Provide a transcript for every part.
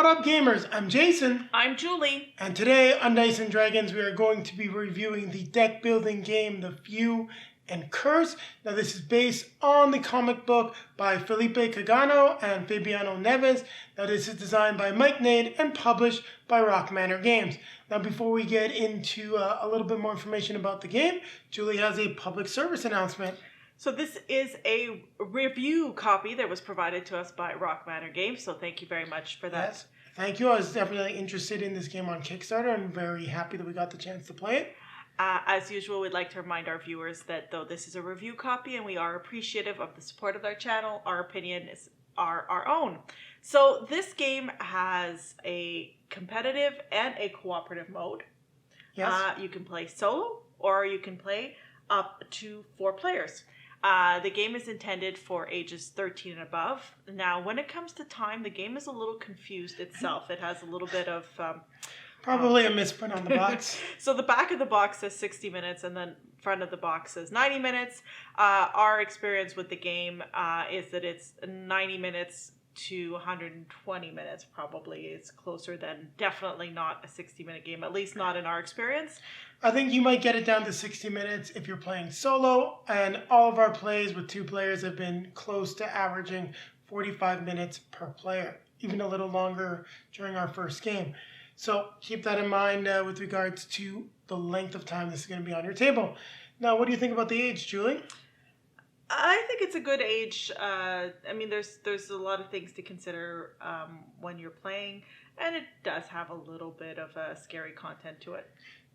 What up, gamers? I'm Jason. I'm Julie. And today on Dice and Dragons, we are going to be reviewing the deck building game, The Few and Curse. Now, this is based on the comic book by Felipe Cagano and Fabiano Neves. Now, this is designed by Mike Gnade and published by Rock Manor Games. Now, before we get into a little bit more information about the game, Julie has a public service announcement. So this is a review copy that was provided to us by Rock Manor Games, so thank you very much for that. Yes, thank you. I was definitely interested in this game on Kickstarter and very happy that we got the chance to play it. As usual, we'd like to remind our viewers that though this is a review copy and we are appreciative of the support of our channel, our opinion is our own. So this game has a competitive and a cooperative mode. Yes. You can play solo or you can play up to 4 players. The game is intended for ages 13 and above. Now, when it comes to time, the game is a little confused itself. It has a little bit of... Probably a misprint on the box. So the back of the box says 60 minutes and then front of the box says 90 minutes. Our experience with the game is that it's 90 minutes to 120 minutes probably. It's closer than definitely not a 60-minute game, at least not in our experience. I think you might get it down to 60 minutes if you're playing solo, and all of our plays with 2 players have been close to averaging 45 minutes per player, even a little longer during our first game. So keep that in mind with regards to the length of time this is going to be on your table. Now, what do you think about the age, Julie? I think it's a good age. I mean, there's a lot of things to consider when you're playing, and it does have a little bit of scary content to it.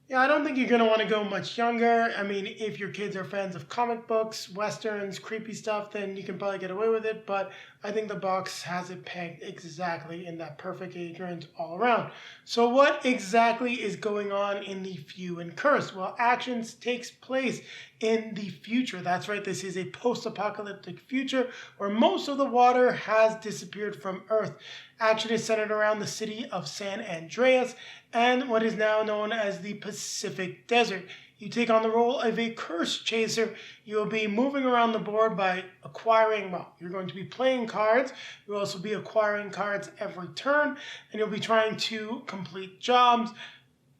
Yeah, I don't think you're going to want to go much younger. I mean, if your kids are fans of comic books, westerns, creepy stuff, then you can probably get away with it. But I think the box has it pegged exactly in that perfect age range all around. So what exactly is going on in The Few and Curse? Well, actions takes place in the future. That's right. This is a post-apocalyptic future where most of the water has disappeared from Earth. Action is centered around the city of San Andreas and what is now known as the Pacific Desert. You take on the role of a curse chaser. You will be moving around the board by acquiring, well, you're going to be playing cards. You'll also be acquiring cards every turn, and you'll be trying to complete jobs,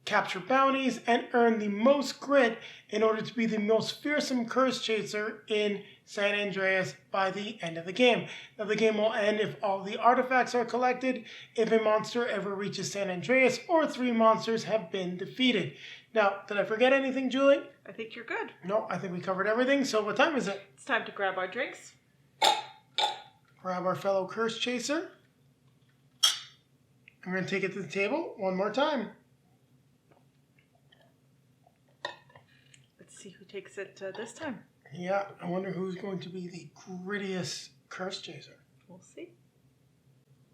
capture bounties, and earn the most grit in order to be the most fearsome curse chaser in San Andreas by the end of the game. Now, the game will end if all the artifacts are collected, if a monster ever reaches San Andreas, or 3 monsters have been defeated. Now, did I forget anything, Julie? I think you're good. No, I think we covered everything. So what time is it? It's time to grab our drinks. Grab our fellow curse chaser. I'm going to take it to the table one more time. Let's see who takes it this time. Yeah, I wonder who's going to be the grittiest curse chaser. We'll see.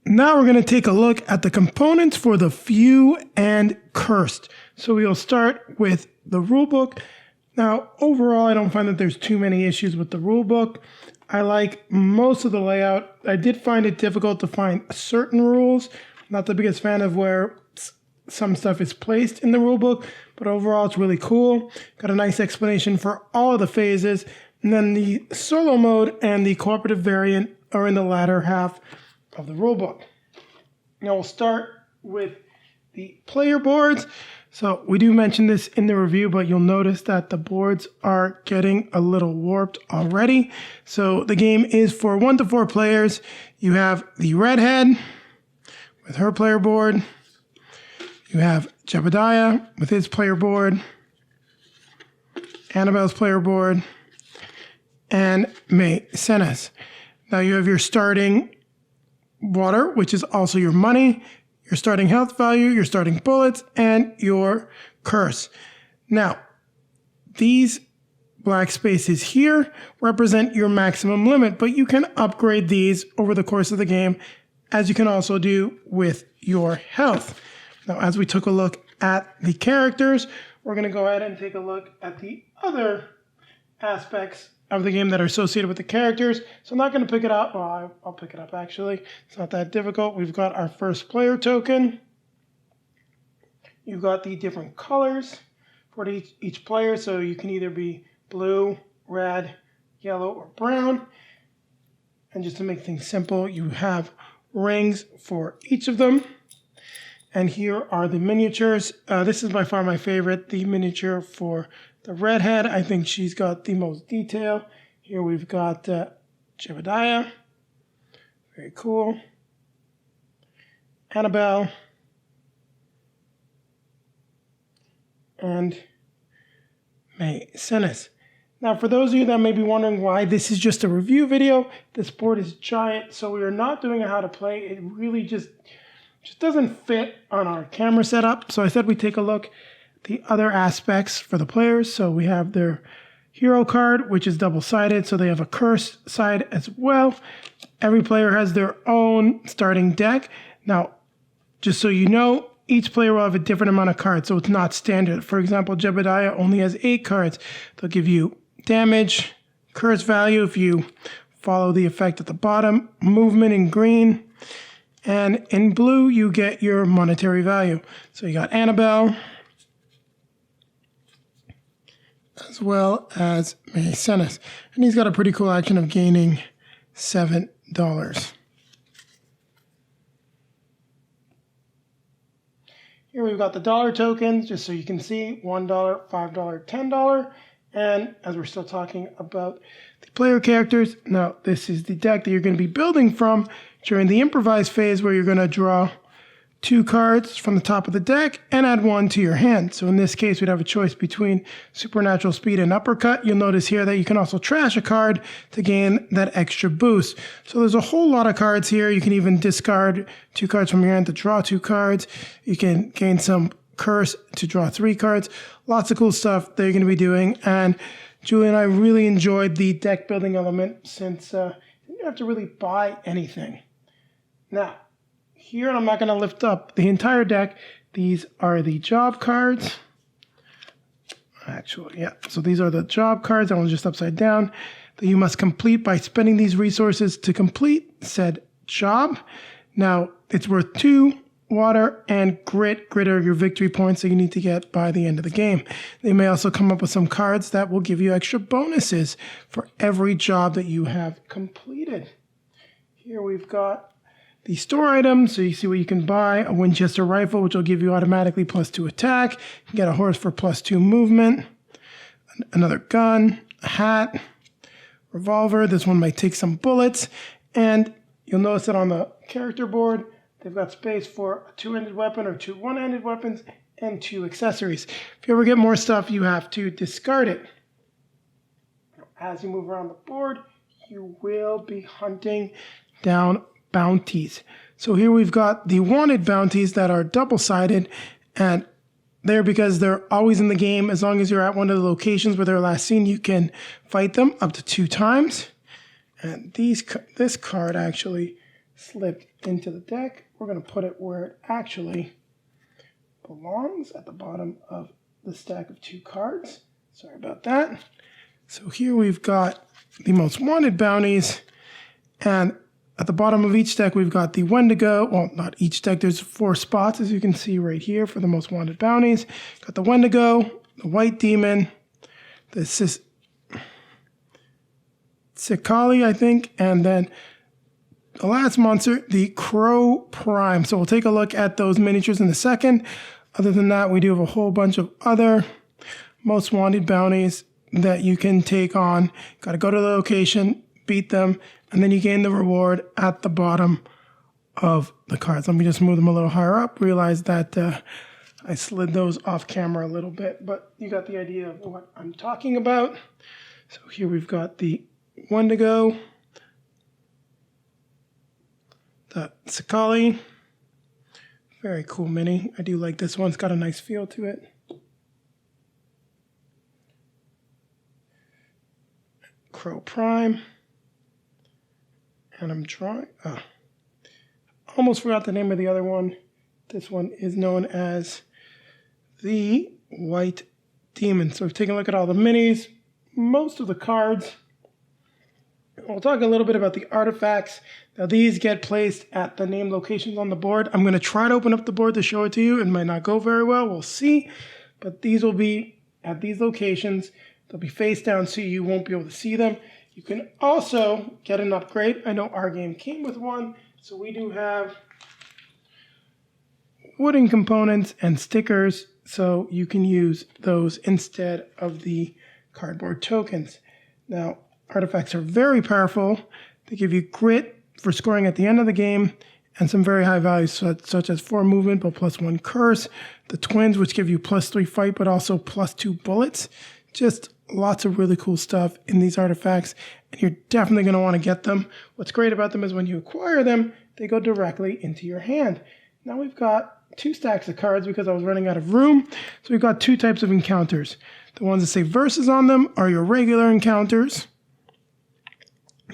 Now we're going to take a look at the components for The Few and Cursed. So we'll start with the rulebook. Now, overall, I don't find that there's too many issues with the rulebook. I like most of the layout. I did find it difficult to find certain rules. Not the biggest fan of where some stuff is placed in the rulebook, but overall it's really cool. Got a nice explanation for all of the phases. And then the solo mode and the cooperative variant are in the latter half of the rulebook. Now we'll start with the player boards. So we do mention this in the review, but you'll notice that the boards are getting a little warped already. So the game is for 1 to 4 players. You have the redhead with her player board. You have Jebediah with his player board, Annabelle's player board, and Mecenas. Now you have your starting water, which is also your money, your starting health value, your starting bullets, and your curse. Now, these black spaces here represent your maximum limit, but you can upgrade these over the course of the game, as you can also do with your health. Now, as we took a look at the characters, we're going to go ahead and take a look at the other aspects of the game that are associated with the characters. So I'm not going to pick it up. Well, I'll pick it up, actually. It's not that difficult. We've got our first player token. You've got the different colors for each player. So you can either be blue, red, yellow, or brown. And just to make things simple, you have rings for each of them. And here are the miniatures. This is by far my favorite, the miniature for the redhead. I think she's got the most detail. Here we've got Jebediah. Very cool. Annabelle. And Maecenas. Now, for those of you that may be wondering why this is just a review video, this board is giant, so we are not doing a how to play. It really just doesn't fit on our camera setup. So I said we take a look at the other aspects for the players. So we have their hero card, which is double-sided, so they have a curse side as well. Every player has their own starting deck. Now, just so you know, each player will have a different amount of cards, so it's not standard. For example, Jebediah only has 8 cards. They'll give you damage, curse value if you follow the effect at the bottom, movement in green, and in blue you get your monetary value. So you got Annabelle, as well as Maecenas. And he's got a pretty cool action of gaining $7. Here we've got the dollar tokens, just so you can see, $1, $5, $10. And as we're still talking about the player characters, now this is the deck that you're going to be building from during the improvised phase, where you're going to draw 2 cards from the top of the deck and add 1 to your hand. So in this case, we'd have a choice between Supernatural Speed and Uppercut. You'll notice here that you can also trash a card to gain that extra boost. So there's a whole lot of cards here. You can even discard 2 cards from your hand to draw 2 cards. You can gain some curse to draw 3 cards. Lots of cool stuff that you're going to be doing. And Julie and I really enjoyed the deck building element, since you didn't have to really buy anything. Now, here, and I'm not going to lift up the entire deck, these are the job cards. Actually, yeah. So these are the job cards. That one's just upside down, that you must complete by spending these resources to complete said job. Now, it's worth 2 water and grit. Grit are your victory points that you need to get by the end of the game. They may also come up with some cards that will give you extra bonuses for every job that you have completed. Here we've got the store items, so you see what you can buy. A Winchester rifle, which will give you automatically +2 attack. You can get a horse for +2 movement. Another gun, a hat, revolver. This one might take some bullets. And you'll notice that on the character board, they've got space for a 2-handed weapon or 2 one-handed weapons and 2 accessories. If you ever get more stuff, you have to discard it. As you move around the board, you will be hunting down bounties. So here we've got the wanted bounties that are double-sided, and they're because they're always in the game. As long as you're at one of the locations where they're last seen, you can fight them up to 2 times. And this card actually slipped into the deck. We're going to put it where it actually belongs, at the bottom of the stack of 2 cards. Sorry about that. So here we've got the most wanted bounties, and at the bottom of each deck, we've got the Wendigo. Well, not each deck. There's 4 spots, as you can see right here, for the most wanted bounties. Got the Wendigo, the White Demon, the Sikali, I think, and then the last monster, the Crow Prime. So we'll take a look at those miniatures in a second. Other than that, we do have a whole bunch of other most wanted bounties that you can take on. Got to go to the location, beat them, and then you gain the reward at the bottom of the cards. Let me just move them a little higher up. Realize that I slid those off camera a little bit, but you got the idea of what I'm talking about. So here we've got the Wendigo, the Sikali. Very cool mini. I do like this one. It's got a nice feel to it. Crow Prime. And I'm drawing. Almost forgot the name of the other one. This one is known as the White Demon. So we've taken a look at all the minis, most of the cards. We'll talk a little bit about the artifacts. Now these get placed at the named locations on the board. I'm going to try to open up the board to show it to you. It might not go very well. We'll see. But these will be at these locations. They'll be face down so you won't be able to see them. You can also get an upgrade. I know our game came with one. So we do have wooden components and stickers, so you can use those instead of the cardboard tokens. Now, artifacts are very powerful. They give you grit for scoring at the end of the game, and some very high values such as 4 movement but +1 curse, the twins which give you +3 fight but also +2 bullets. Just lots of really cool stuff in these artifacts, and you're definitely going to want to get them. What's great about them is when you acquire them, they go directly into your hand. Now we've got 2 stacks of cards because I was running out of room. So we've got 2 types of encounters. The ones that say verses on them are your regular encounters.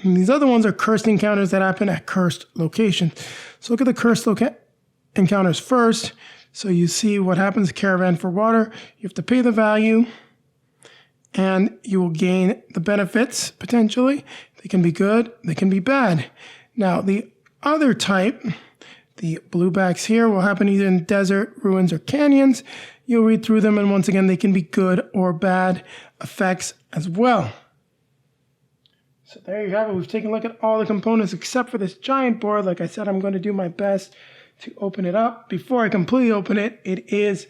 And these other ones are cursed encounters that happen at cursed locations. So look at the cursed encounters first. So you see what happens, caravan for water. You have to pay the value, and you will gain the benefits, potentially. They can be good, they can be bad. Now, the other type, the bluebacks here, will happen either in desert, ruins, or canyons. You'll read through them, and once again, they can be good or bad effects as well. So there you have it. We've taken a look at all the components except for this giant board. Like I said, I'm going to do my best to open it up. Before I completely open it, it is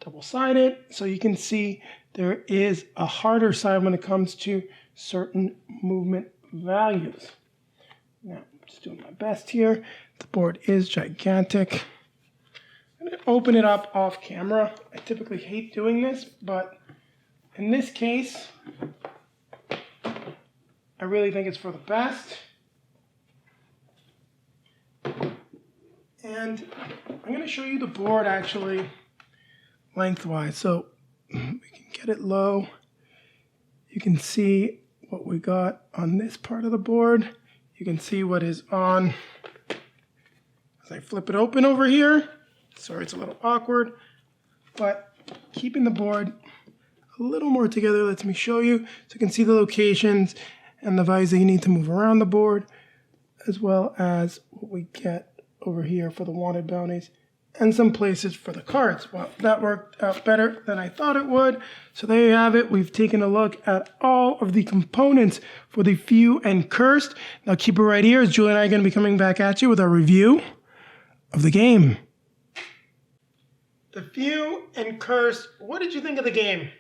double-sided, so you can see there is a harder side when it comes to certain movement values. Now, I'm just doing my best here. The board is gigantic. I'm going to open it up off camera. I typically hate doing this, but in this case, I really think it's for the best. And I'm going to show you the board actually lengthwise. So we can get it low. You can see what we got on this part of the board. You can see what is on as I flip it open over here. Sorry, it's a little awkward, but keeping the board a little more together lets me show you. So you can see the locations and the values that you need to move around the board, as well as what we get over here for the wanted bounties and some places for the cards. Well, that worked out better than I thought it would. So there you have it. We've taken a look at all of the components for the few and cursed. Now keep it right here, as Julie and I are going to be coming back at you with our review of the game. The few and cursed. What did you think of the game?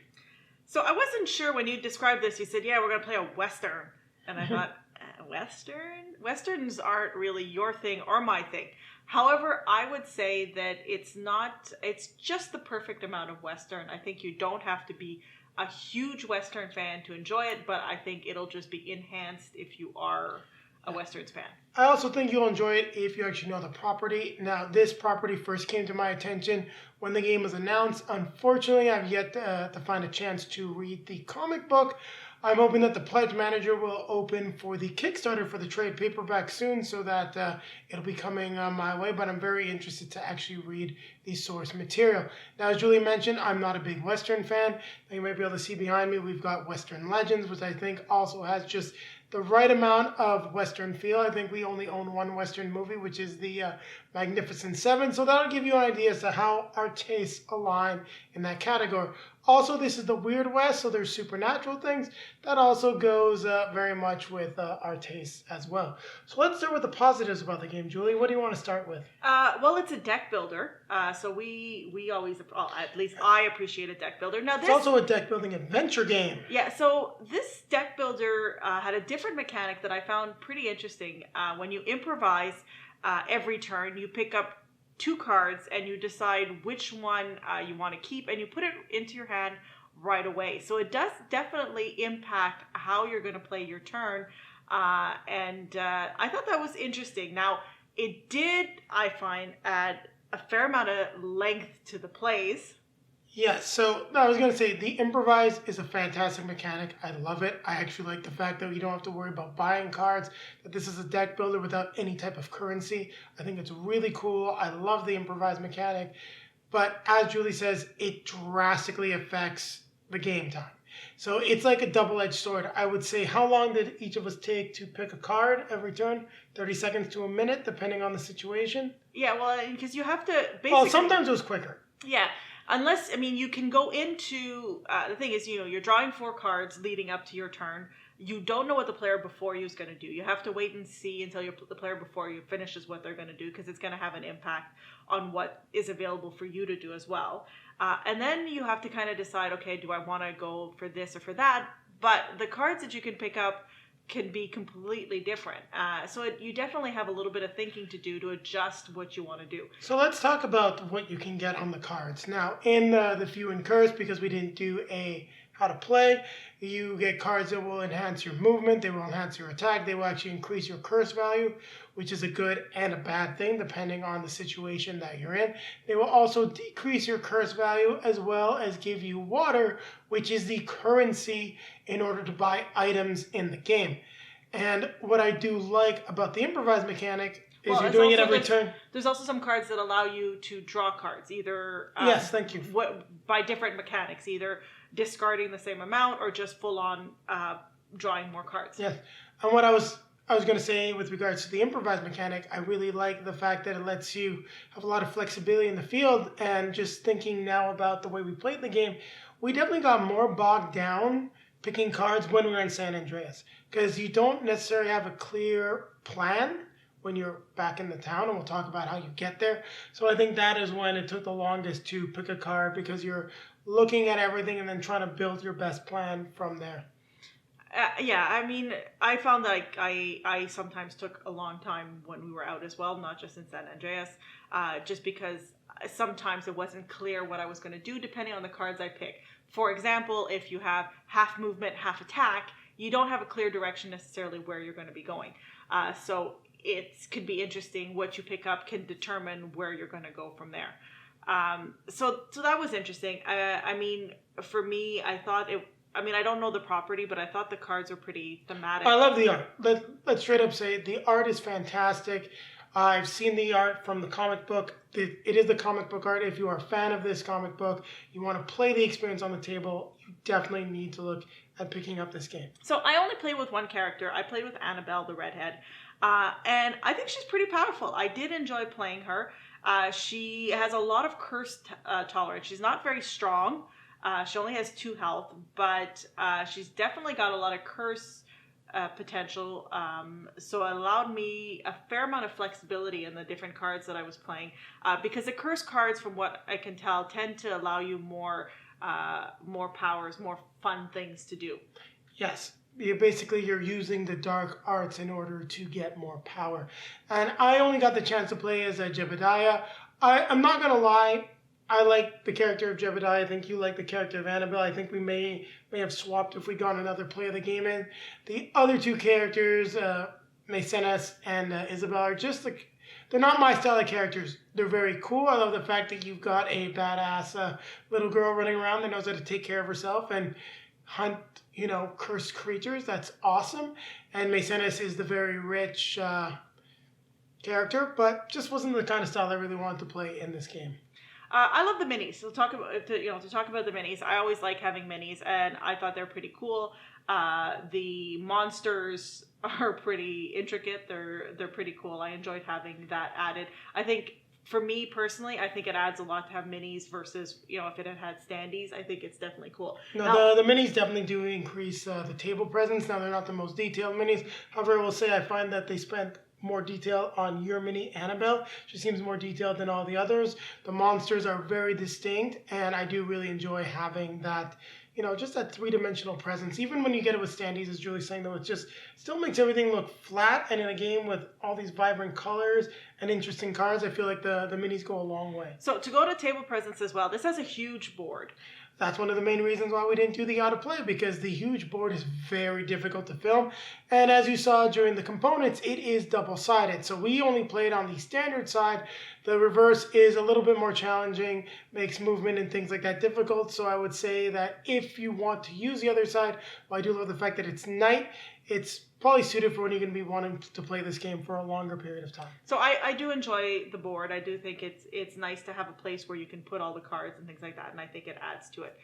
So I wasn't sure when you described this. You said, yeah, we're going to play a Western. And I thought, Western? Westerns aren't really your thing or my thing. However, I would say that it's just the perfect amount of Western. I think you don't have to be a huge Western fan to enjoy it, but I think it'll just be enhanced if you are a Westerns fan. I also think you'll enjoy it if you actually know the property. Now, this property first came to my attention when the game was announced. Unfortunately, I've yet to find a chance to read the comic book. I'm hoping that the Pledge Manager will open for the Kickstarter for the trade paperback soon, so that it'll be coming my way, but I'm very interested to actually read the source material. Now, as Julie mentioned, I'm not a big Western fan. Now, you might be able to see behind me, we've got Western Legends, which I think also has just the right amount of Western feel. I think we only own one Western movie, which is the Magnificent Seven. So that'll give you an idea as to how our tastes align in that category. Also, this is the Weird West, so there's supernatural things. That also goes very much with our tastes as well. So let's start with the positives about the game. Julie, what do you want to start with? Well, it's a deck builder. So we always, well, at least I appreciate a deck builder. Now, it's also a deck building adventure game. Yeah, so this deck builder had a different mechanic that I found pretty interesting. When you improvise every turn, you pick up 2 cards and you decide which one you want to keep, and you put it into your hand right away. So it does definitely impact how you're going to play your turn, and I thought that was interesting. Now, it did, I find, add a fair amount of length to the plays. Yeah, so I was going to say, the improvise is a fantastic mechanic. I love it. I actually like the fact that you don't have to worry about buying cards, that this is a deck builder without any type of currency. I think it's really cool. I love the improvise mechanic. But as Julie says, it drastically affects the game time. So it's like a double-edged sword. I would say, how long did each of us take to pick a card every turn? 30 seconds to a minute, depending on the situation? Yeah, well, because you have to basically... Well, sometimes it was quicker. Yeah. Unless, I mean, you can go into, the thing is, you're drawing 4 cards leading up to your turn. you don't know what the player before you is going to do. You have to wait and see until the player before you finishes what they're going to do, because it's going to have an impact on what is available for you to do as well. And then you have to kind of decide, okay, do I want to go for this or for that? But the cards that you can pick up can be completely different. You definitely have a little bit of thinking to do to adjust what you want to do. So let's talk about what you can get on the cards. Now, in the Few and Curse, because we didn't do a how to play, you get cards that will enhance your movement, they will enhance your attack, they will actually increase your curse value, which is a good and a bad thing depending on the situation that you're in. They will also decrease your curse value as well as give you water, which is the currency in order to buy items in the game. And what I do like about the improvise mechanic is you're doing it every turn. There's also some cards that allow you to draw cards, either yes, thank you. By different mechanics, either discarding the same amount or just full on drawing more cards. Yes, and what I was going to say with regards to the improvise mechanic, I really like the fact that it lets you have a lot of flexibility in the field. And just thinking now about the way we played the game, we definitely got more bogged down picking cards when we were in San Andreas, because you don't necessarily have a clear plan when you're back in the town, and we'll talk about how you get there. So I think that is when it took the longest to pick a card, because you're looking at everything and then trying to build your best plan from there. Yeah, I mean, I found that I sometimes took a long time when we were out as well, not just in San Andreas, just because sometimes it wasn't clear what I was going to do depending on the cards I pick. For example, if you have half movement, half attack, you don't have a clear direction necessarily where you're going to be going. So it could be interesting. What you pick up can determine where you're going to go from there. So that was interesting. I mean, for me, I don't know the property, but I thought the cards were pretty thematic. I love the art. Let's straight up say it. The art is fantastic. I've seen the art from the comic book. It is the comic book art. If you are a fan of this comic book, you want to play the experience on the table, you definitely need to look at picking up this game. So I only played with one character. I played with Annabelle, the redhead. And I think she's pretty powerful. I did enjoy playing her. She has a lot of curse tolerance. She's not very strong. She only has 2 health, but she's definitely got a lot of curse potential. So it allowed me a fair amount of flexibility in the different cards that I was playing. Because the curse cards, from what I can tell, tend to allow you more powers, more fun things to do. Yes. You're using the dark arts in order to get more power. And I only got the chance to play as a Jebediah. I'm not going to lie. I like the character of Jebediah. I think you like the character of Annabelle. I think we may have swapped if we got another play of the game in. The other 2 characters, Mecenas and Isabel, are just they're not my style of characters. They're very cool. I love the fact that you've got a badass little girl running around that knows how to take care of herself and hunt, cursed creatures. That's awesome. And Mecenas is the very rich character, but just wasn't the kind of style I really wanted to play in this game. I love the minis. So to talk about the minis, I always like having minis, and I thought they're pretty cool. The monsters are pretty intricate. They're pretty cool. I enjoyed having that added. I think, for me personally, I think it adds a lot to have minis versus, if it had standees. I think it's definitely cool. No, the minis definitely do increase the table presence. Now, they're not the most detailed minis. However, I will say I find that they spent more detail on your mini Annabelle. She seems more detailed than all the others. The monsters are very distinct, and I do really enjoy having that, just that 3-dimensional presence. Even when you get it with standees, as Julie's saying, though, it just still makes everything look flat. And in a game with all these vibrant colors and interesting cards, I feel like the minis go a long way. So to go to table presence as well, this has a huge board. That's one of the main reasons why we didn't do the how to play, because the huge board is very difficult to film. And as you saw during the components, it is double-sided. So we only played on the standard side. The reverse is a little bit more challenging, makes movement and things like that difficult. So I would say that if you want to use the other side, well, I do love the fact that it's night. It's probably suited for when you're going to be wanting to play this game for a longer period of time. So I do enjoy the board. I do think it's nice to have a place where you can put all the cards and things like that, and I think it adds to it.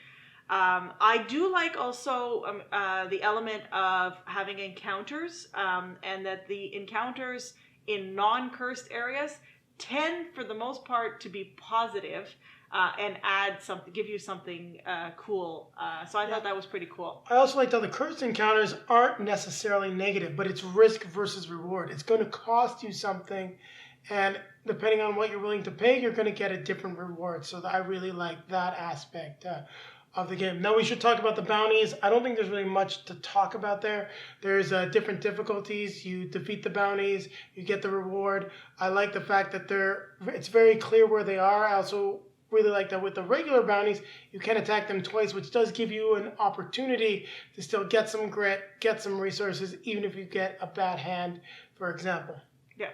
I do like also the element of having encounters, and that the encounters in non-cursed areas tend, for the most part, to be positive. and add something, give you something cool. So I thought that was pretty cool. I also liked how the cursed encounters aren't necessarily negative, but it's risk versus reward. It's going to cost you something, and depending on what you're willing to pay, you're going to get a different reward. So I really like that aspect of the game. Now we should talk about the bounties. I don't think there's really much to talk about there. There's different difficulties. You defeat the bounties, you get the reward. I like the fact that it's very clear where they are. I also really like that with the regular bounties, you can attack them twice, which does give you an opportunity to still get some grit, get some resources, even if you get a bad hand, for example. Yeah.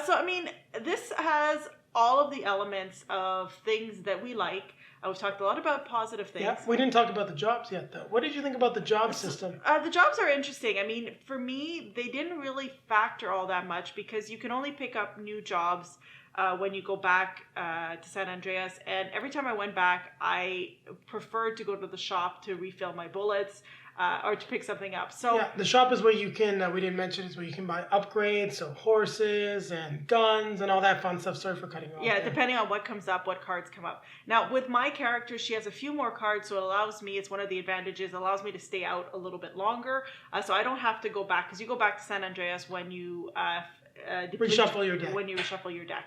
So, I mean, this has all of the elements of things that we like. We've talked a lot about positive things. Yeah, we didn't talk about the jobs yet, though. What did you think about the job system? The jobs are interesting. I mean, for me, they didn't really factor all that much because you can only pick up new jobs when you go back to San Andreas. And every time I went back, I preferred to go to the shop to refill my bullets or to pick something up. So yeah, the shop is where you can, we didn't mention, is where you can buy upgrades, so horses and guns and all that fun stuff. Sorry for cutting you off. Yeah, depending on what comes up, what cards come up. Now, with my character, she has a few more cards, so it allows me, it's one of the advantages, it allows me to stay out a little bit longer. So I don't have to go back, because you go back to San Andreas when you reshuffle your deck. When you reshuffle your deck.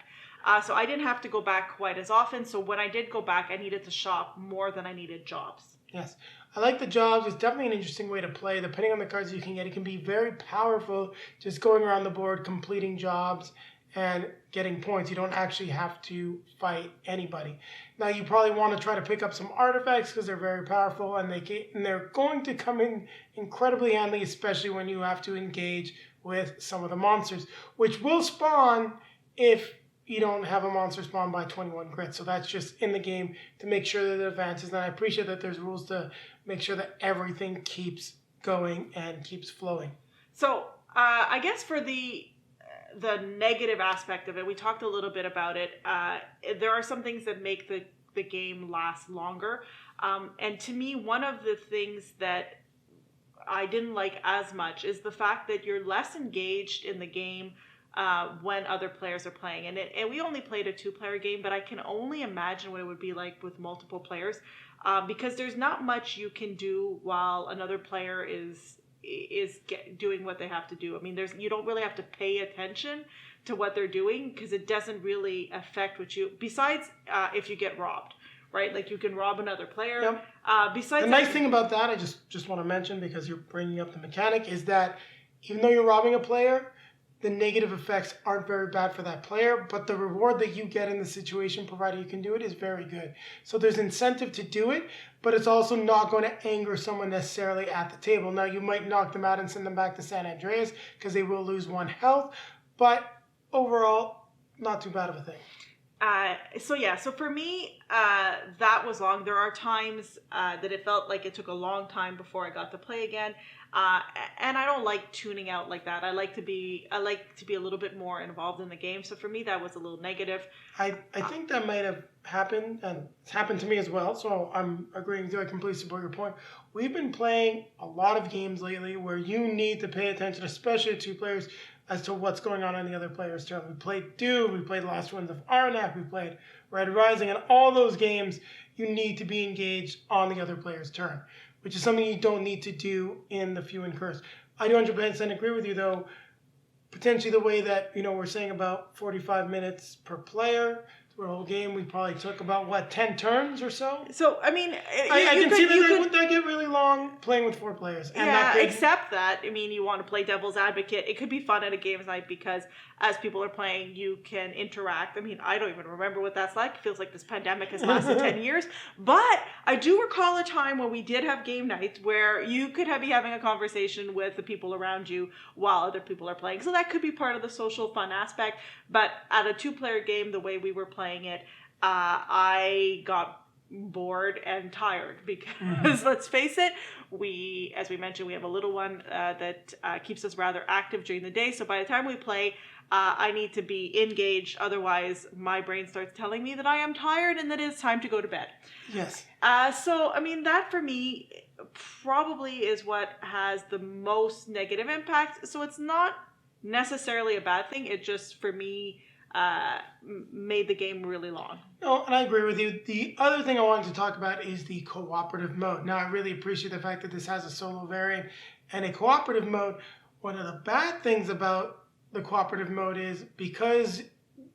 So I didn't have to go back quite as often. So when I did go back, I needed to shop more than I needed jobs. Yes. I like the jobs. It's definitely an interesting way to play. Depending on the cards you can get, it can be very powerful just going around the board, completing jobs, and getting points. You don't actually have to fight anybody. Now, you probably want to try to pick up some artifacts because they're very powerful, and they're going to come in incredibly handy, especially when you have to engage with some of the monsters, which will spawn if you don't have a monster spawn by 21 grit. So that's just in the game to make sure that it advances. And I appreciate that there's rules to make sure that everything keeps going and keeps flowing. So I guess for the negative aspect of it, we talked a little bit about it. There are some things that make the game last longer. And to me, one of the things that I didn't like as much is the fact that you're less engaged in the game when other players are playing. And we only played a 2-player game, but I can only imagine what it would be like with multiple players because there's not much you can do while another player is doing what they have to do. I mean, you don't really have to pay attention to what they're doing because it doesn't really affect what you, besides if you get robbed, right? Like you can rob another player. Yep. Besides the nice thing about that, I just want to mention because you're bringing up the mechanic, is that even though you're robbing a player, the negative effects aren't very bad for that player, but the reward that you get in the situation, provided you can do it, is very good. So there's incentive to do it, but it's also not going to anger someone necessarily at the table. Now, you might knock them out and send them back to San Andreas because they will lose 1 health, but overall, not too bad of a thing. So for me, that was long. There are times that it felt like it took a long time before I got to play again. And I don't like tuning out like that. I like to be a little bit more involved in the game. So for me, that was a little negative. I think that might have happened, and it's happened to me as well. So I'm agreeing with you. I completely support your point. We've been playing a lot of games lately where you need to pay attention, especially to 2 players, as to what's going on the other player's turn. We played Doom, we played Last Winds of Arnak, we played Red Rising, and all those games, you need to be engaged on the other player's turn, which is something you don't need to do in the Few and Curse. I do 100% agree with you, though. Potentially the way that, we're saying about 45 minutes per player for a whole game, we probably took about, 10 turns or so? So, I mean... I can see that that get really long playing with 4 players. And except that, I mean, you want to play devil's advocate. It could be fun at a games night because as people are playing, you can interact. I mean, I don't even remember what that's like. It feels like this pandemic has lasted 10 years. But I do recall a time when we did have game nights where you could be having a conversation with the people around you while other people are playing. So that could be part of the social fun aspect. But at a 2-player game, the way we were playing it, I got bored and tired because let's face it, as we mentioned, we have a little one that keeps us rather active during the day. So by the time we play, I need to be engaged. Otherwise, my brain starts telling me that I am tired and that it's time to go to bed. Yes. So, I mean, that for me probably is what has the most negative impact. So it's not necessarily a bad thing. It just, for me, made the game really long. No, and I agree with you. The other thing I wanted to talk about is the cooperative mode. Now, I really appreciate the fact that this has a solo variant and a cooperative mode. One of the bad things about the cooperative mode is because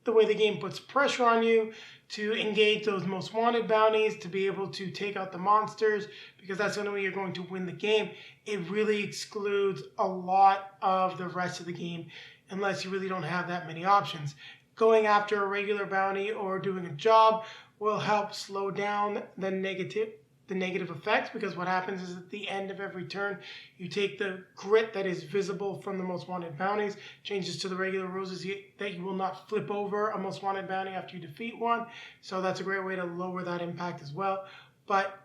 the way the game puts pressure on you to engage those most wanted bounties, to be able to take out the monsters, because that's the only way you're going to win the game, it really excludes a lot of the rest of the game unless you really don't have that many options. Going after a regular bounty or doing a job will help slow down the negative effects, because what happens is at the end of every turn, you take the grit that is visible from the most wanted bounties, changes to the regular roses that you will not flip over a most wanted bounty after you defeat one. So that's a great way to lower that impact as well. But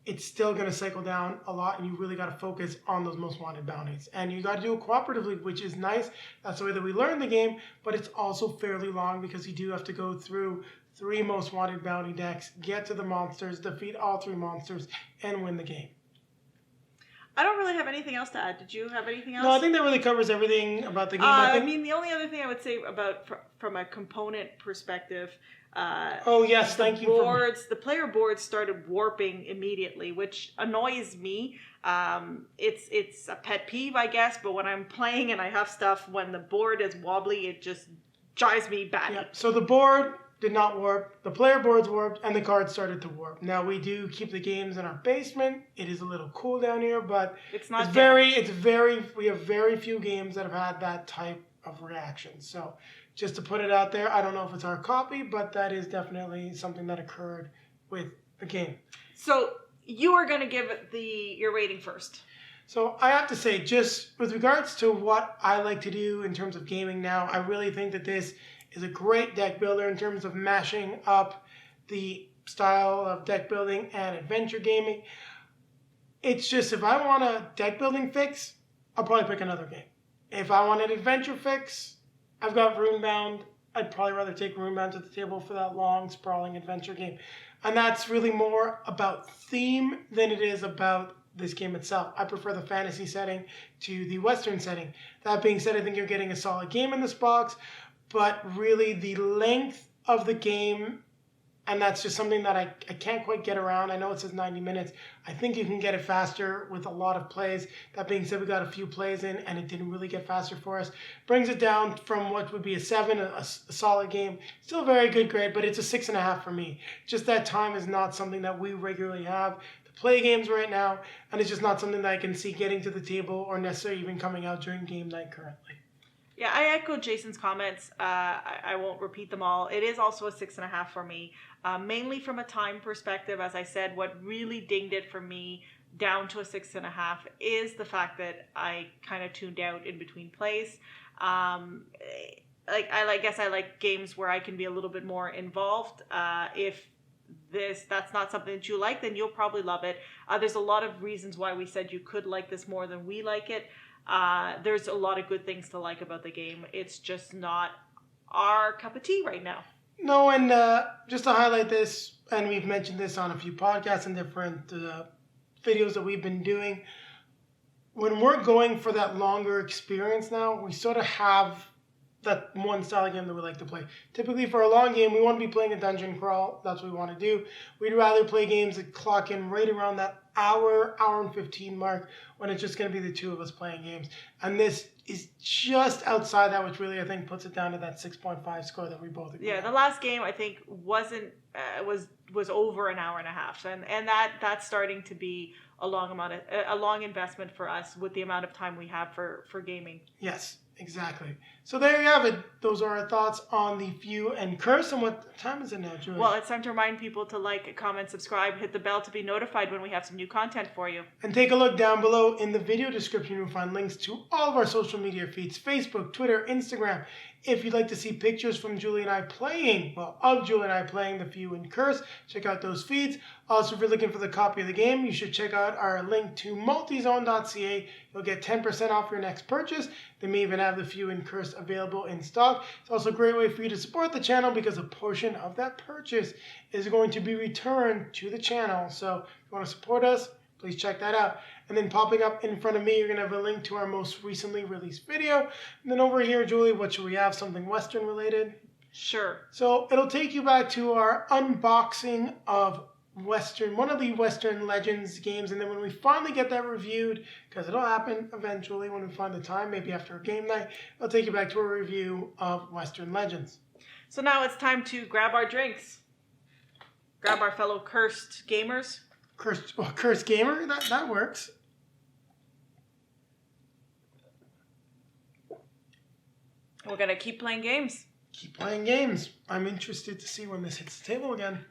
it's still going to cycle down a lot, and you really got to focus on those most wanted bounties. And you got to do it cooperatively, which is nice. That's the way that we learn the game, but it's also fairly long because you do have to go through 3 most wanted bounty decks, get to the monsters, defeat all 3 monsters, and win the game. I don't really have anything else to add. Did you have anything else? No, I think that really covers everything about the game. I mean, the only other thing I would say about from a component perspective. Oh yes, thank you. The player boards started warping immediately, which annoys me. It's a pet peeve, I guess. But when I'm playing and I have stuff, when the board is wobbly, it just drives me batty. Yeah. So the board did not warp, the player boards warped, and the cards started to warp. Now we do keep the games in our basement. It is a little cool down here, but we have very few games that have had that type of reaction. So just to put it out there, I don't know if it's our copy, but that is definitely something that occurred with the game. So you are going to give your rating first. So I have to say, just with regards to what I like to do in terms of gaming now, I really think that this is a great deck builder in terms of mashing up the style of deck building and adventure gaming. It's just, if I want a deck building fix, I'll probably pick another game. If I want an adventure fix, I've got Runebound. I'd probably rather take Runebound to the table for that long, sprawling adventure game. And that's really more about theme than it is about this game itself. I prefer the fantasy setting to the Western setting. That being said, I think you're getting a solid game in this box, but really the length of the game, and that's just something that I can't quite get around. I know it says 90 minutes. I think you can get it faster with a lot of plays. That being said, we got a few plays in, and it didn't really get faster for us. Brings it down from what would be a 7, a solid game. Still a very good grade, but it's a 6.5 for me. Just that time is not something that we regularly have to play games right now, and it's just not something that I can see getting to the table or necessarily even coming out during game night currently. Yeah, I echo Jason's comments. I won't repeat them all. It is also a 6.5 for me, mainly from a time perspective. As I said, what really dinged it for me down to a 6.5 is the fact that I kind of tuned out in between plays. I guess I like games where I can be a little bit more involved. If that's not something that you like, then you'll probably love it. There's a lot of reasons why we said you could like this more than we like it. There's a lot of good things to like about the game. It's just not our cup of tea right now. No, and just to highlight this, and we've mentioned this on a few podcasts and different videos that we've been doing, when we're going for that longer experience now, we sort of have that one style of game that we like to play. Typically for a long game, we want to be playing a dungeon crawl. That's what we want to do. We'd rather play games that clock in right around that hour and 15 mark when it's just going to be the two of us playing games. And this is just outside that, which really I think puts it down to that 6.5 score that we both agree on. Yeah, the last game I think was over an hour and a half, and that's starting to be a long investment for us with the amount of time we have for gaming. Yes, exactly. So there you have it. Those are our thoughts on the Few and Curse. And what time is it now, Julie? Well, it's time to remind people to like, comment, subscribe, hit the bell to be notified when we have some new content for you. And take a look down below in the video description. You'll find links to all of our social media feeds: Facebook, Twitter, Instagram. If you'd like to see pictures from Julie and I playing, the Few and Curse, check out those feeds. Also, if you're looking for the copy of the game, you should check out our link to multizone.ca. You'll get 10% off your next purchase. They may even have the Few and Curse available in stock. It's also a great way for you to support the channel because a portion of that purchase is going to be returned to the channel. So if you want to support us, please check that out. And then popping up in front of me, you're going to have a link to our most recently released video. And then over here, Julie, what should we have? Something Western related? Sure. So it'll take you back to our unboxing of one of the Western Legends games, and then when we finally get that reviewed, because it'll happen eventually when we find the time, maybe after a game night, it'll take you back to a review of Western Legends. So now it's time to grab our drinks. Grab our fellow cursed gamers. Cursed gamer? That works. We're going to keep playing games. Keep playing games. I'm interested to see when this hits the table again.